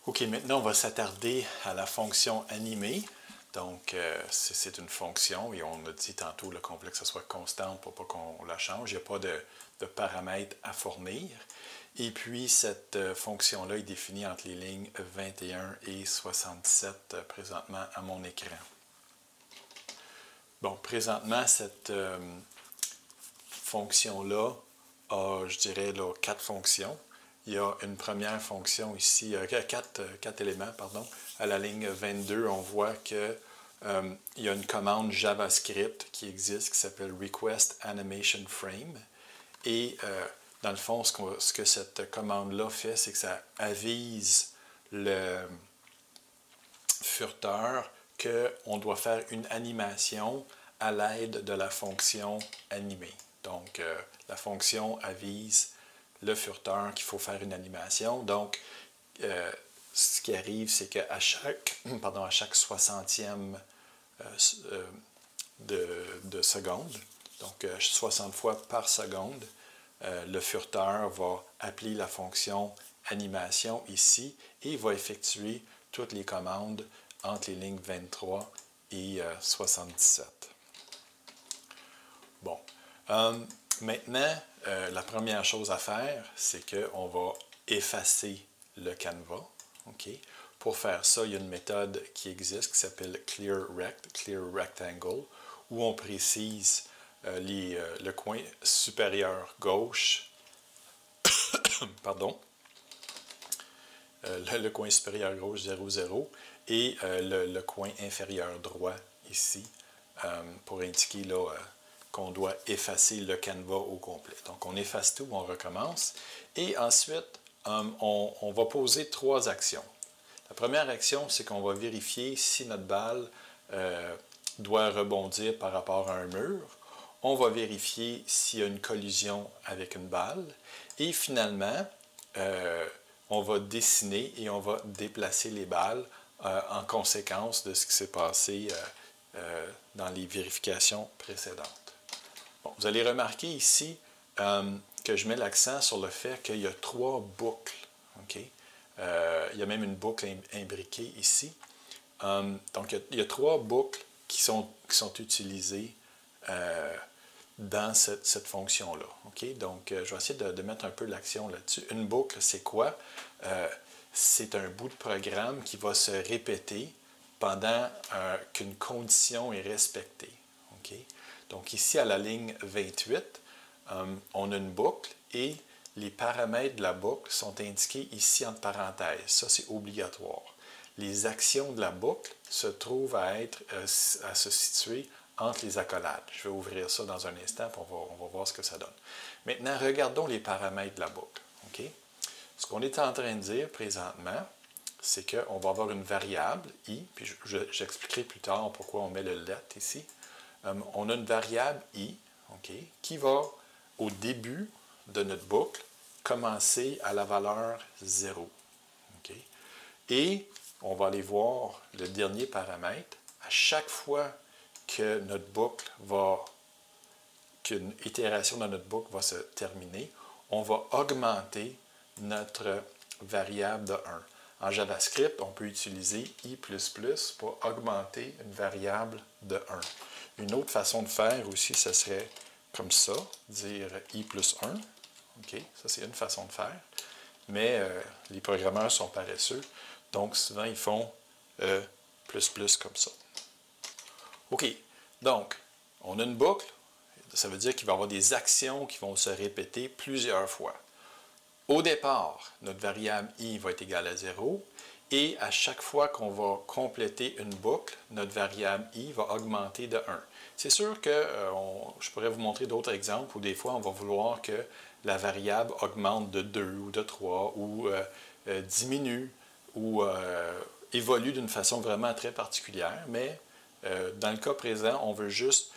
OK, maintenant on va s'attarder à la fonction animée. Donc, c'est une fonction et on a dit tantôt qu'on voulait que ce soit constante pour pas qu'on la change. Il n'y a pas de paramètres à fournir. Et puis, cette fonction-là est définie entre les lignes 21 et 67 présentement à mon écran. Bon, présentement, cette fonction-là a, je dirais, là, 4 fonctions. Il y a une première fonction ici, 4 éléments, pardon. À la ligne 22, on voit qu'il y a une commande JavaScript qui existe qui s'appelle Request Animation Frame. Et dans le fond, ce que cette commande-là fait, c'est que ça avise le furteur qu'on doit faire une animation à l'aide de la fonction animée. Donc, la fonction avise le furteur qu'il faut faire une animation. Donc, ce qui arrive, c'est qu'à chaque 60e de seconde, donc 60 fois par seconde, le furteur va appeler la fonction animation ici et va effectuer toutes les commandes entre les lignes 23 et 77. Bon. Maintenant, la première chose à faire, c'est qu'on va effacer le canevas. Okay? Pour faire ça, il y a une méthode qui existe qui s'appelle clearRect, clearRectangle, où on précise le coin supérieur gauche, pardon, le coin supérieur gauche 0, 0, et le coin inférieur droit ici, pour indiquer là, qu'on doit effacer le canevas au complet. Donc, on efface tout, on recommence. Et ensuite, on va poser 3 actions. La première action, c'est qu'on va vérifier si notre balle doit rebondir par rapport à un mur. On va vérifier s'il y a une collision avec une balle. Et finalement, on va dessiner et on va déplacer les balles en conséquence de ce qui s'est passé dans les vérifications précédentes. Bon, vous allez remarquer ici que je mets l'accent sur le fait qu'il y a 3 boucles. Okay? Il y a même une boucle imbriquée ici. Donc, il y a 3 boucles qui sont utilisées dans cette fonction-là. Okay? Donc, je vais essayer de mettre un peu l'action là-dessus. Une boucle, c'est quoi? C'est un bout de programme qui va se répéter pendant qu'une condition est respectée. Okay? Donc ici, à la ligne 28, on a une boucle et les paramètres de la boucle sont indiqués ici entre parenthèses. Ça, c'est obligatoire. Les actions de la boucle se trouvent à se situer entre les accolades. Je vais ouvrir ça dans un instant et on va voir ce que ça donne. Maintenant, regardons les paramètres de la boucle. Okay? Ce qu'on est en train de dire présentement, c'est qu'on va avoir une variable i, puis j'expliquerai plus tard pourquoi on met le let ici. On a une variable i, okay, qui va, au début de notre boucle, commencer à la valeur 0. Okay? Et on va aller voir le dernier paramètre. À chaque fois que notre boucle qu'une itération de notre boucle va se terminer, on va augmenter notre variable de 1. En JavaScript, on peut utiliser i++ pour augmenter une variable de 1. Une autre façon de faire aussi, ce serait comme ça, dire i plus 1. Okay? Ça, c'est une façon de faire. Mais les programmeurs sont paresseux, donc souvent ils font plus comme ça. OK, donc, on a une boucle. Ça veut dire qu'il va y avoir des actions qui vont se répéter plusieurs fois. Au départ, notre variable i va être égale à 0. Et à chaque fois qu'on va compléter une boucle, notre variable i va augmenter de 1. C'est sûr que je pourrais vous montrer d'autres exemples où des fois on va vouloir que la variable augmente de 2 ou de 3 ou diminue ou évolue d'une façon vraiment très particulière. Mais dans le cas présent, on veut juste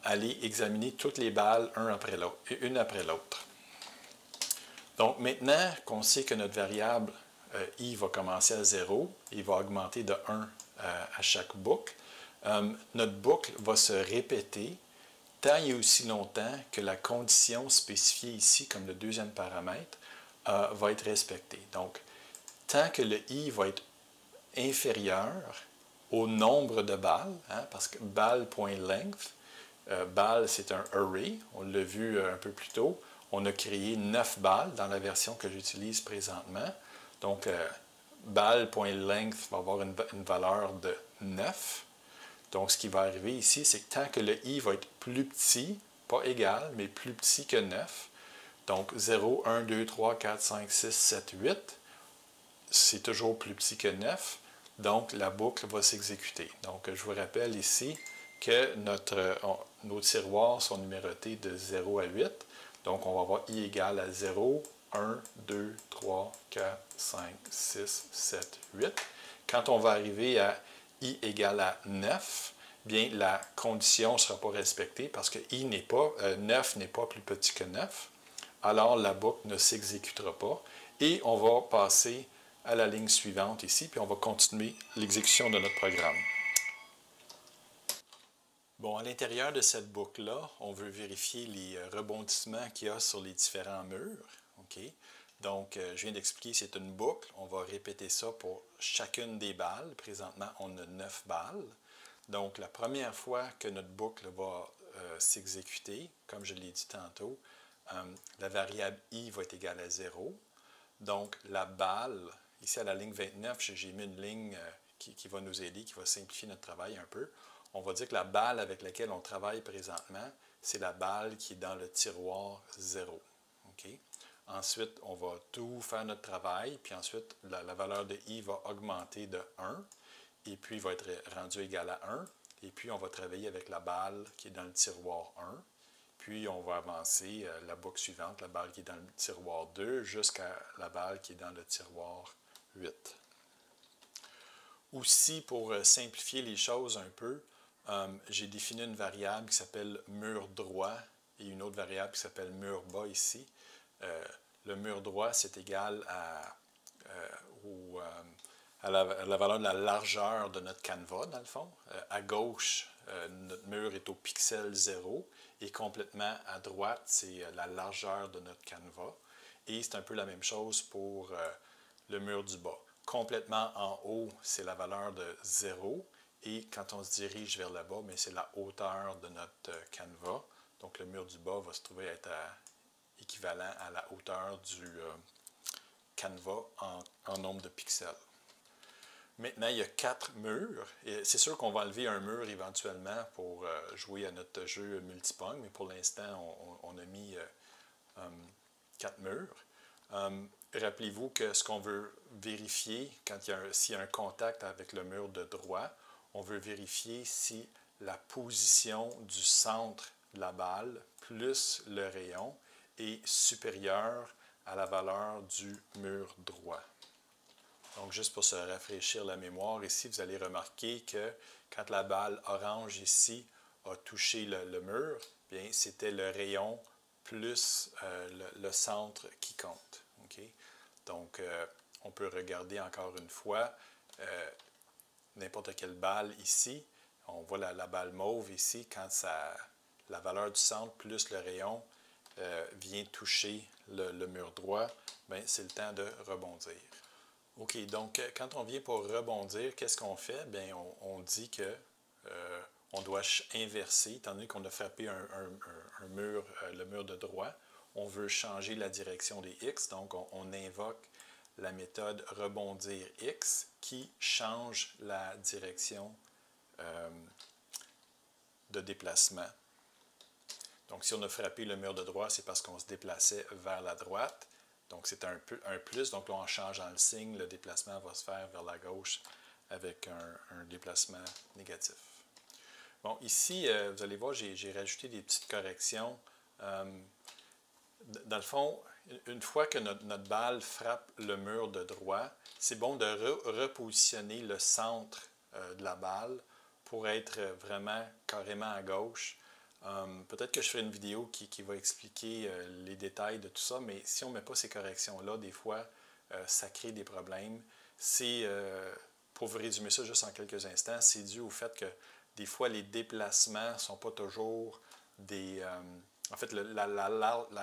aller examiner toutes les balles une après l'autre. Donc maintenant qu'on sait que notre variable i va commencer à 0, il va augmenter de 1 à chaque boucle. Notre boucle va se répéter tant et aussi longtemps que la condition spécifiée ici, comme le deuxième paramètre, va être respectée. Donc, tant que le i va être inférieur au nombre de balles, hein, parce que ball.length, ball c'est un array, on l'a vu un peu plus tôt, on a créé 9 balles dans la version que j'utilise présentement, donc ball.length va avoir une valeur de 9, donc ce qui va arriver ici, c'est que tant que le i va être plus petit, pas égal, mais plus petit que 9, donc 0, 1, 2, 3, 4, 5, 6, 7, 8, c'est toujours plus petit que 9, donc la boucle va s'exécuter. Donc je vous rappelle ici que nos tiroirs sont numérotés de 0 à 8, donc on va avoir i égale à 0, 1, 2, 3, 4, 5, 6, 7, 8. Quand on va arriver à i égale à 9, bien la condition ne sera pas respectée parce que 9 n'est pas plus petit que 9. Alors la boucle ne s'exécutera pas et on va passer à la ligne suivante ici, puis on va continuer l'exécution de notre programme. Bon, à l'intérieur de cette boucle-là, on veut vérifier les rebondissements qu'il y a sur les différents murs. Okay? Donc, je viens d'expliquer, c'est une boucle. On va répéter ça pour chacune des balles. Présentement, on a 9 balles. Donc, la première fois que notre boucle va s'exécuter, comme je l'ai dit tantôt, la variable i va être égale à 0. Donc, la balle, ici à la ligne 29, j'ai mis une ligne qui va nous aider, qui va simplifier notre travail un peu. On va dire que la balle avec laquelle on travaille présentement, c'est la balle qui est dans le tiroir 0. Okay? Ensuite, on va tout faire notre travail, puis ensuite, la valeur de i va augmenter de 1, et puis il va être rendu égal à 1, et puis on va travailler avec la balle qui est dans le tiroir 1, puis on va avancer la boucle suivante, la balle qui est dans le tiroir 2, jusqu'à la balle qui est dans le tiroir 8. Aussi, pour simplifier les choses un peu, j'ai défini une variable qui s'appelle mur droit et une autre variable qui s'appelle mur bas ici. Le mur droit, c'est égal à la valeur de la largeur de notre canevas, dans le fond. À gauche, notre mur est au pixel 0 et complètement à droite, c'est la largeur de notre canevas. Et c'est un peu la même chose pour le mur du bas. Complètement en haut, c'est la valeur de 0. Et quand on se dirige vers le bas, c'est la hauteur de notre canevas. Donc le mur du bas va se trouver être équivalent à la hauteur du canevas en nombre de pixels. Maintenant, il y a 4 murs. C'est sûr qu'on va enlever un mur éventuellement pour jouer à notre jeu multipong, mais pour l'instant, on a mis 4 murs. Rappelez-vous que ce qu'on veut vérifier, s'il y a un contact avec le mur de droit, on veut vérifier si la position du centre de la balle plus le rayon est supérieure à la valeur du mur droit. Donc, juste pour se rafraîchir la mémoire, ici, vous allez remarquer que quand la balle orange ici a touché le mur, bien, c'était le rayon plus le centre qui compte. Okay? Donc, on peut regarder encore une fois n'importe quelle balle ici. On voit la balle mauve ici, quand la valeur du centre plus le rayon vient toucher le mur droit, c'est le temps de rebondir. OK, donc quand on vient pour rebondir, qu'est-ce qu'on fait? Bien, on dit que on doit inverser, étant donné qu'on a frappé un mur, le mur de droit, on veut changer la direction des x, donc on invoque la méthode rebondir x qui change la direction de déplacement. Donc, si on a frappé le mur de droit, c'est parce qu'on se déplaçait vers la droite. Donc, c'est un plus. Donc, là, en changeant le signe, le déplacement va se faire vers la gauche avec un déplacement négatif. Bon, ici, vous allez voir, j'ai rajouté des petites corrections. Dans le fond, une fois que notre balle frappe le mur de droit, c'est bon de repositionner le centre de la balle pour être vraiment carrément à gauche. Peut-être que je ferai une vidéo qui va expliquer les détails de tout ça, mais si on ne met pas ces corrections-là, des fois, ça crée des problèmes. Pour vous résumer ça juste en quelques instants, c'est dû au fait que des fois, les déplacements ne sont pas toujours des en fait, la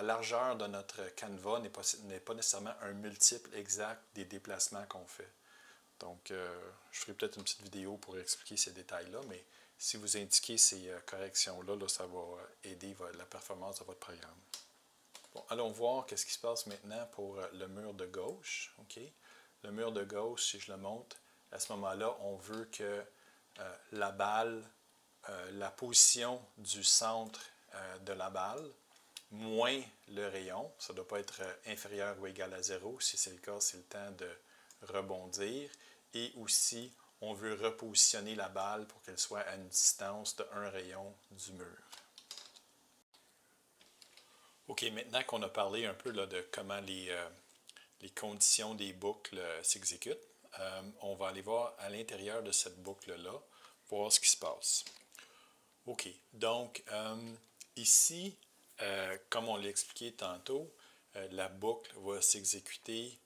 largeur de notre canevas n'est pas nécessairement un multiple exact des déplacements qu'on fait. Donc, je ferai peut-être une petite vidéo pour expliquer ces détails-là, mais si vous indiquez ces corrections-là, ça va aider la performance de votre programme. Bon, allons voir qu'est-ce qui se passe maintenant pour le mur de gauche. Okay? Le mur de gauche, si je le montre, à ce moment-là, on veut que la balle, la position du centre de la balle, moins le rayon, ça ne doit pas être inférieur ou égal à 0. Si c'est le cas, c'est le temps de rebondir. Et aussi, on veut repositionner la balle pour qu'elle soit à une distance de 1 rayon du mur. OK, maintenant qu'on a parlé un peu là, de comment les conditions des boucles s'exécutent, on va aller voir à l'intérieur de cette boucle-là, voir ce qui se passe. OK, donc ici, comme on l'a expliqué tantôt, la boucle va s'exécuter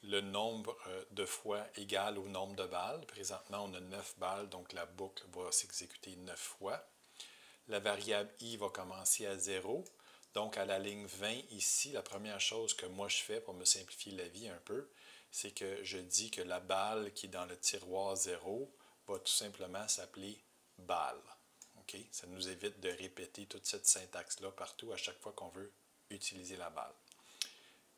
le nombre de fois égal au nombre de balles. Présentement, on a 9 balles, donc la boucle va s'exécuter 9 fois. La variable i va commencer à 0. Donc, à la ligne 20 ici, la première chose que moi je fais pour me simplifier la vie un peu, c'est que je dis que la balle qui est dans le tiroir 0 va tout simplement s'appeler balle. Okay? Ça nous évite de répéter toute cette syntaxe-là partout à chaque fois qu'on veut utiliser la balle.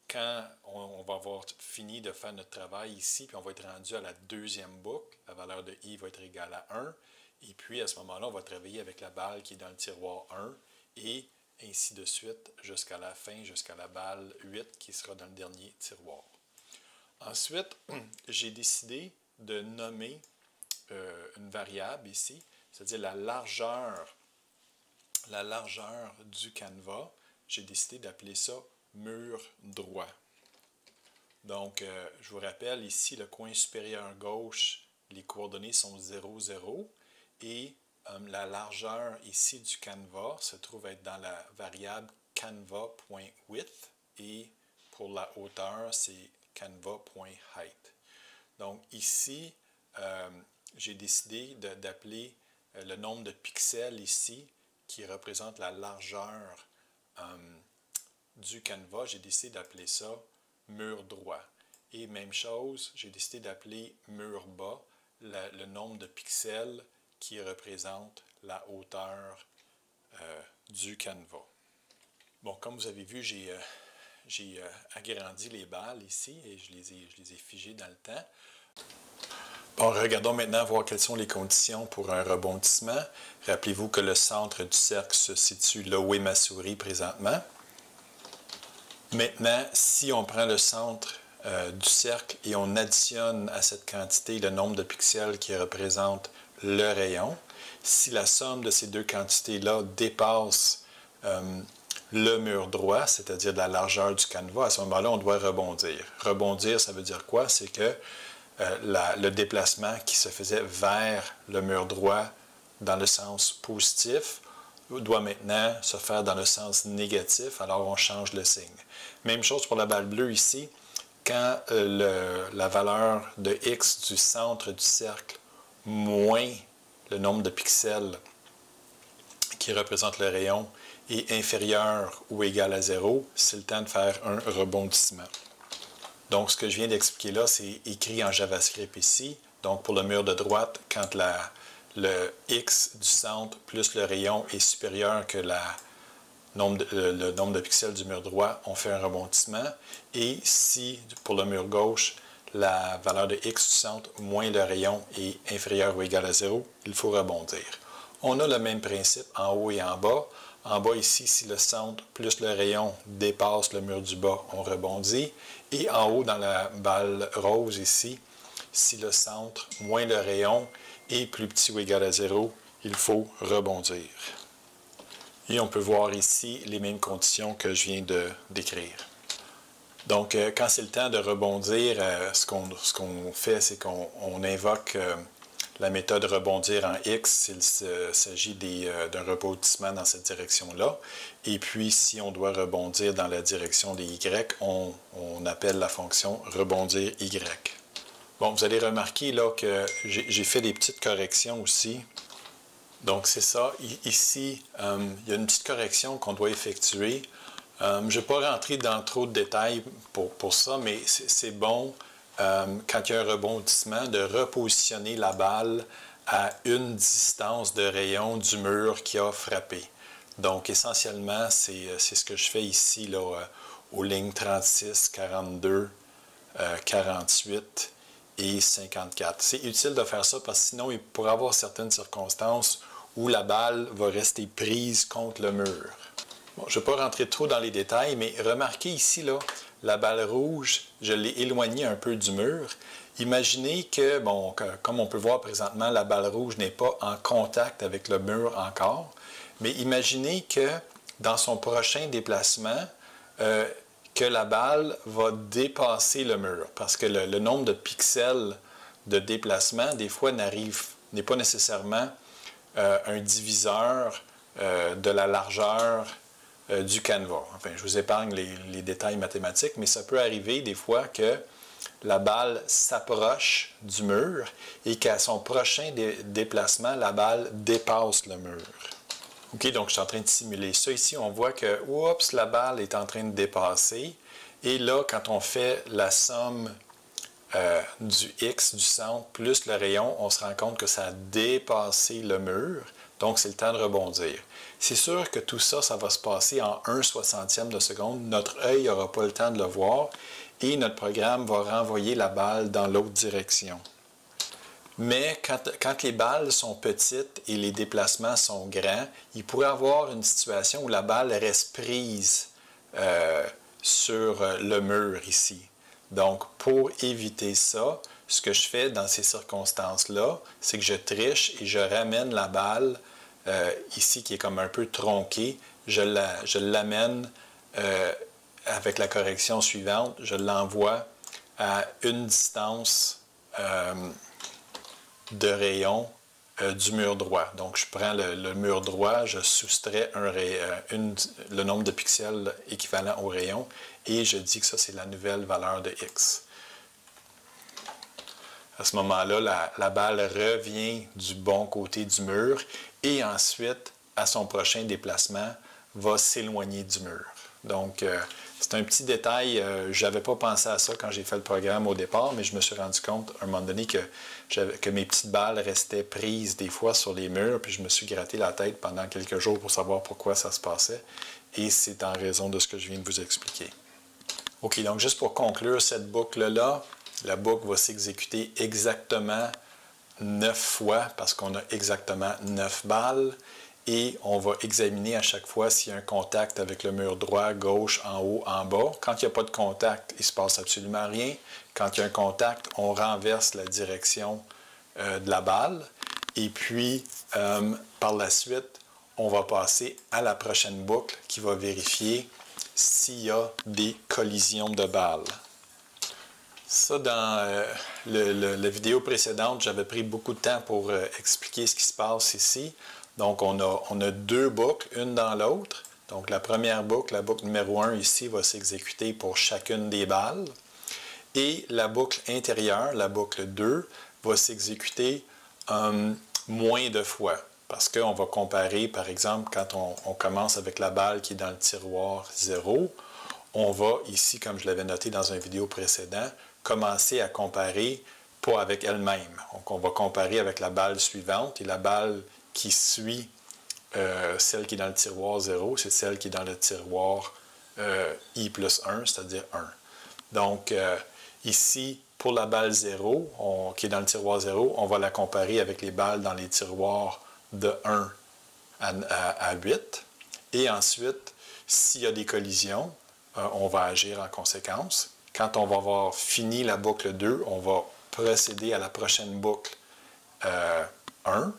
Quand on va avoir fini de faire notre travail ici, puis on va être rendu à la deuxième boucle, la valeur de i va être égale à 1, et puis à ce moment-là, on va travailler avec la balle qui est dans le tiroir 1, et ainsi de suite jusqu'à la fin, jusqu'à la balle 8 qui sera dans le dernier tiroir. Ensuite, j'ai décidé de nommer une variable ici, c'est-à-dire la largeur du canevas. J'ai décidé d'appeler ça mur droit. Donc, je vous rappelle ici, le coin supérieur gauche, les coordonnées sont 0, 0, et la largeur ici du canevas se trouve être dans la variable canvas.width et pour la hauteur, c'est canvas.height. Donc ici, j'ai décidé d'appeler le nombre de pixels ici qui représente la largeur du canevas. J'ai décidé d'appeler ça mur droit. Et même chose, j'ai décidé d'appeler mur bas le nombre de pixels qui représente la hauteur du canevas. Bon, comme vous avez vu, j'ai agrandi les balles ici et je les ai figées dans le temps. Bon, regardons maintenant voir quelles sont les conditions pour un rebondissement. Rappelez-vous que le centre du cercle se situe là où est ma souris présentement. Maintenant, si on prend le centre du cercle et on additionne à cette quantité le nombre de pixels qui représente le rayon, si la somme de ces deux quantités-là dépasse le mur droit, c'est-à-dire la largeur du canevas, à ce moment-là, on doit rebondir. Rebondir, ça veut dire quoi? C'est que le déplacement qui se faisait vers le mur droit dans le sens positif doit maintenant se faire dans le sens négatif, alors on change le signe. Même chose pour la balle bleue ici. Quand la valeur de x du centre du cercle moins le nombre de pixels qui représente le rayon est inférieur ou égal à 0, c'est le temps de faire un rebondissement. Donc, ce que je viens d'expliquer là, c'est écrit en JavaScript ici. Donc, pour le mur de droite, quand le x du centre plus le rayon est supérieur que le nombre de pixels du mur droit, on fait un rebondissement. Et si, pour le mur gauche, la valeur de x du centre moins le rayon est inférieur ou égal à 0, il faut rebondir. On a le même principe en haut et en bas. En bas ici, si le centre plus le rayon dépasse le mur du bas, on rebondit. Et en haut, dans la balle rose ici, si le centre moins le rayon est plus petit ou égal à 0, il faut rebondir. Et on peut voir ici les mêmes conditions que je viens de décrire. Donc, quand c'est le temps de rebondir, ce qu'on fait, c'est qu'on invoque la méthode rebondir en X s'il s'agit d'un rebondissement dans cette direction-là. Et puis, si on doit rebondir dans la direction des Y, on appelle la fonction rebondir Y. Bon, vous allez remarquer là que j'ai fait des petites corrections aussi Donc, c'est ça. Ici, il y a une petite correction qu'on doit effectuer. Je ne vais pas rentrer dans trop de détails pour ça, mais c'est bon, quand il y a un rebondissement, de repositionner la balle à une distance de rayon du mur qui a frappé. Donc, essentiellement, c'est ce que je fais ici, là, aux lignes 36, 42, 48 et 54. C'est utile de faire ça parce que sinon, il pourrait y avoir certaines circonstances où la balle va rester prise contre le mur. Bon, je ne vais pas rentrer trop dans les détails, mais remarquez ici, là, la balle rouge, je l'ai éloignée un peu du mur. Imaginez que, bon, comme on peut voir présentement, la balle rouge n'est pas en contact avec le mur encore, mais imaginez que dans son prochain déplacement, que la balle va dépasser le mur, parce que le nombre de pixels de déplacement, des fois, n'est pas nécessairement un diviseur de la largeur du canevas. Enfin, je vous épargne les détails mathématiques, mais ça peut arriver des fois que la balle s'approche du mur et qu'à son prochain déplacement, la balle dépasse le mur. OK, donc je suis en train de simuler ça. Ici, on voit que, oups, la balle est en train de dépasser. Et là, quand on fait la somme du X, du centre, plus le rayon, on se rend compte que ça a dépassé le mur. Donc, c'est le temps de rebondir. C'est sûr que tout ça, ça va se passer en 1/60e de seconde. Notre œil n'aura pas le temps de le voir et notre programme va renvoyer la balle dans l'autre direction. Mais quand les balles sont petites et les déplacements sont grands, il pourrait y avoir une situation où la balle reste prise sur le mur ici. Donc, pour éviter ça, ce que je fais dans ces circonstances-là, c'est que je triche et je ramène la balle ici qui est comme un peu tronquée. Je l'amène avec la correction suivante. Je l'envoie à une distance de rayon du mur droit. Donc, je prends le mur droit, je soustrais le nombre de pixels équivalent au rayon et je dis que ça, c'est la nouvelle valeur de X. À ce moment-là, la balle revient du bon côté du mur et ensuite, à son prochain déplacement, va s'éloigner du mur. Donc, c'est un petit détail. Je n'avais pas pensé à ça quand j'ai fait le programme au départ, mais je me suis rendu compte à un moment donné que mes petites balles restaient prises des fois sur les murs, puis je me suis gratté la tête pendant quelques jours pour savoir pourquoi ça se passait. Et c'est en raison de ce que je viens de vous expliquer. OK, donc juste pour conclure cette boucle-là, la boucle va s'exécuter exactement 9 fois parce qu'on a exactement 9 balles. Et on va examiner à chaque fois s'il y a un contact avec le mur droit, gauche, en haut, en bas. Quand il n'y a pas de contact, il ne se passe absolument rien. Quand il y a un contact, on renverse la direction de la balle. Et puis, par la suite, on va passer à la prochaine boucle qui va vérifier s'il y a des collisions de balles. Ça, dans la vidéo précédente, j'avais pris beaucoup de temps pour expliquer ce qui se passe ici. Donc, on a deux boucles, une dans l'autre. Donc, la première boucle, la boucle numéro 1 ici, va s'exécuter pour chacune des balles. Et la boucle intérieure, la boucle 2, va s'exécuter moins de fois. Parce qu'on va comparer, par exemple, quand on commence avec la balle qui est dans le tiroir 0, on va ici, comme je l'avais noté dans une vidéo précédente, commencer à comparer pas avec elle-même. Donc, on va comparer avec la balle suivante et la balle qui suit celle qui est dans le tiroir 0, c'est celle qui est dans le tiroir I plus 1, c'est-à-dire 1. Donc, ici, pour la balle 0, qui est dans le tiroir 0, on va la comparer avec les balles dans les tiroirs de 1 à 8. Et ensuite, s'il y a des collisions, on va agir en conséquence. Quand on va avoir fini la boucle 2, on va procéder à la prochaine boucle 1.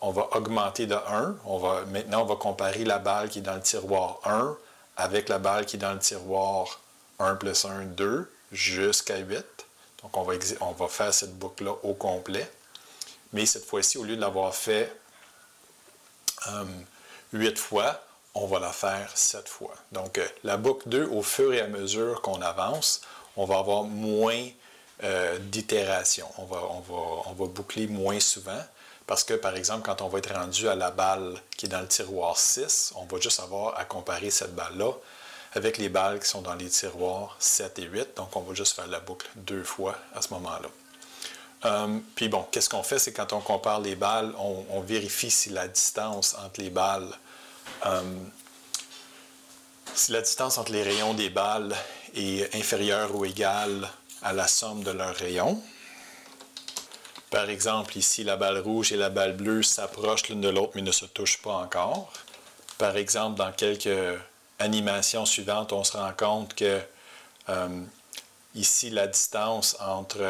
On va augmenter de 1. Maintenant, on va comparer la balle qui est dans le tiroir 1 avec la balle qui est dans le tiroir 1 plus 1, 2, jusqu'à 8. Donc, on va faire cette boucle-là au complet. Mais cette fois-ci, au lieu de l'avoir fait 8 fois, on va la faire 7 fois. Donc, la boucle 2, au fur et à mesure qu'on avance, on va avoir moins d'itérations. On va boucler moins souvent Parce que, par exemple, quand on va être rendu à la balle qui est dans le tiroir 6, on va juste avoir à comparer cette balle-là avec les balles qui sont dans les tiroirs 7 et 8. Donc, on va juste faire la boucle 2 fois à ce moment-là. Puis bon, qu'est-ce qu'on fait? C'est quand on compare les balles, on vérifie si la distance entre les balles, si la distance entre les rayons des balles est inférieure ou égale à la somme de leurs rayons. Par exemple, ici, la balle rouge et la balle bleue s'approchent l'une de l'autre, mais ne se touchent pas encore. Par exemple, dans quelques animations suivantes, on se rend compte que ici, la distance entre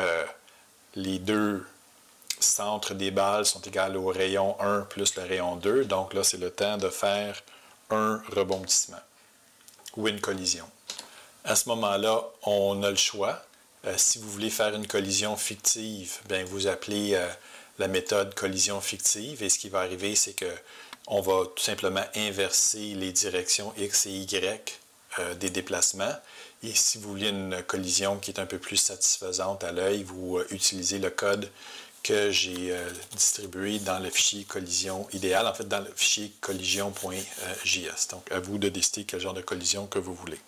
les deux centres des balles sont égales au rayon 1 plus le rayon 2. Donc là, c'est le temps de faire un rebondissement ou une collision. À ce moment-là, on a le choix. Si vous voulez faire une collision fictive, bien, vous appelez la méthode collision fictive et ce qui va arriver, c'est qu'on va tout simplement inverser les directions X et Y des déplacements. Et si vous voulez une collision qui est un peu plus satisfaisante à l'œil, vous utilisez le code que j'ai distribué dans le fichier collision idéal, en fait dans le fichier collision.js. Donc, à vous de décider quel genre de collision que vous voulez.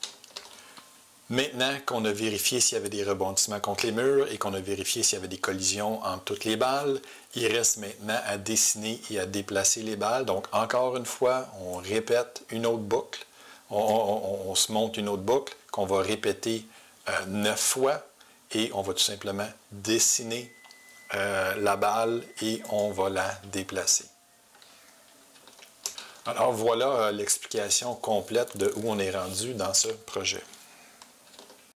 Maintenant qu'on a vérifié s'il y avait des rebondissements contre les murs et qu'on a vérifié s'il y avait des collisions entre toutes les balles, il reste maintenant à dessiner et à déplacer les balles. Donc, encore une fois, on répète une autre boucle. On se monte une autre boucle qu'on va répéter 9 fois et on va tout simplement dessiner la balle et on va la déplacer. Alors, voilà l'explication complète de où on est rendu dans ce projet.